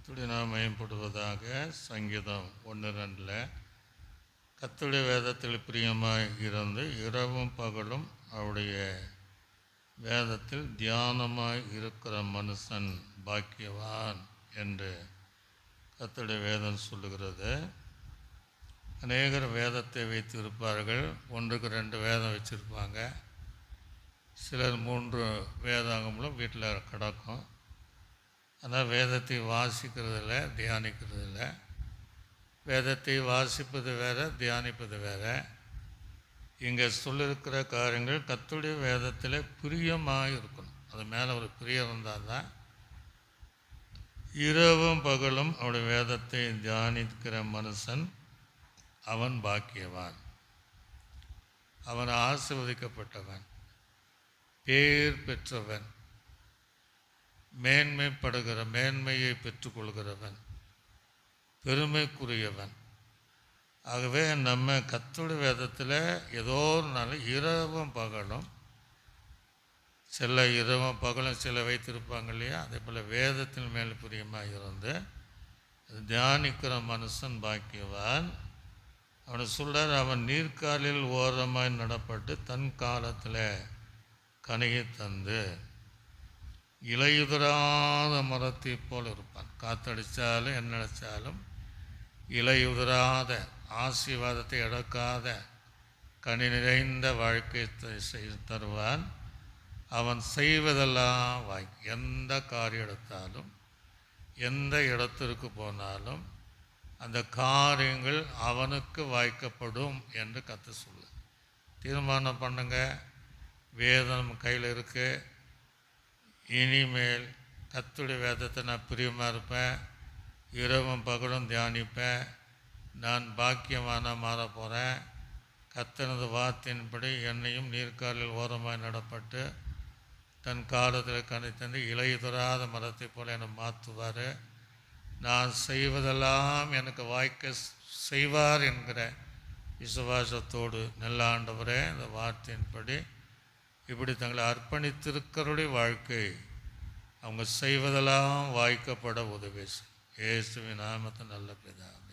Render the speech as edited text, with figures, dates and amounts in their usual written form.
கர்த்தருடைய நாமம் மகிமைப்படுவதாக. சங்கீதம் 1:2 கர்த்தருடைய வேதத்தில் பிரியமாய் இருந்து இரவும் பகலும் அவருடைய வேதத்தில் தியானமாய் இருக்கிற மனுஷன் பாக்கியவான் என்று கர்த்தருடைய வேதம் சொல்லுகிறது. அநேகர் வேதத்தை வைத்து இருப்பார்கள். 1-2 வேதம் வச்சுருப்பாங்க. சிலர் 3 வேதாங்கங்களும் வீட்டில் கிடக்கும். ஆனால் வேதத்தை வாசிக்கிறதில்ல, தியானிக்கிறதில்ல. வேதத்தை வாசிப்பது வேறு, தியானிப்பது வேறு. இங்கே சொல்லியிருக்கிற காரியங்கள் கர்த்தருடைய வேதத்தில் பிரியமாக இருக்கணும். அது மேலே ஒரு பிரியம் இருந்தால் தான் இரவும் பகலும் அவருடைய வேதத்தை தியானிக்கிற மனுஷன் அவன் பாக்கியவான், அவன் ஆசீர்வதிக்கப்பட்டவன், பேர் பெற்றவன், மேன்மையை பெற்றுக்கொள்கிறவன், பெருமைக்குரியவன். ஆகவே நம்ம கர்த்தருடைய வேதத்தில் ஏதோ ஒரு நாள் இரவும் பகலும், சில இரவும் பகலும் சில வைத்திருப்பாங்க இல்லையா, அதே போல் வேதத்தின் மேல் பிரியமாக இருந்து தியானிக்கிற மனுஷன் பாக்கியவான். அவனை சொல்கிறார், அவன் நீர்க்காலில் ஓரமாய் நடப்பட்டு தன் காலத்தில் கனியை தந்து இலையுதிராத மரத்தை போல் இருப்பான். காற்றடித்தாலும் என்ன அடித்தாலும் இலையுதிராத, ஆசீர்வாதத்தை இழக்காத, கனி நிறைந்த வாழ்க்கை தருவான். அவன் செய்வதெல்லாம் எந்த காரியம் எடுத்தாலும், எந்த இடத்திற்கு போனாலும் அந்த காரியங்கள் அவனுக்கு வாய்க்கப்படும் என்று கர்த்தர் சொல்லு. தீர்மானம் பண்ணுங்க. வேதம் கையில் இருக்குது. இனிமேல் கர்த்தருடைய வேதத்தை நான் பிரியமாக இருப்பேன், இரவும் பகலும் தியானிப்பேன். நான் பாக்கியமான மாற போகிறேன். கர்த்தரது வார்த்தையின்படி என்னையும் நீர்க்காலில் ஓரமாய் நடப்பட்டு தன் காலத்தில் கனி தந்து இலையுதிராத மரத்தை போல என்னை மாற்றுவார். நான் செய்வதெல்லாம் எனக்கு வாய்க்க செய்வார் என்கிற விசுவாசத்தோடு, நல்ல ஆண்டவரே, இந்த வார்த்தையின்படி இப்படி தங்களை அர்ப்பணித்திருக்கிறவருடைய வாழ்க்கை அவங்க செய்வதெல்லாம் வாய்க்கப்பட உதவி. இயேசுவின் நாமத்தை நல்ல பிதாவே.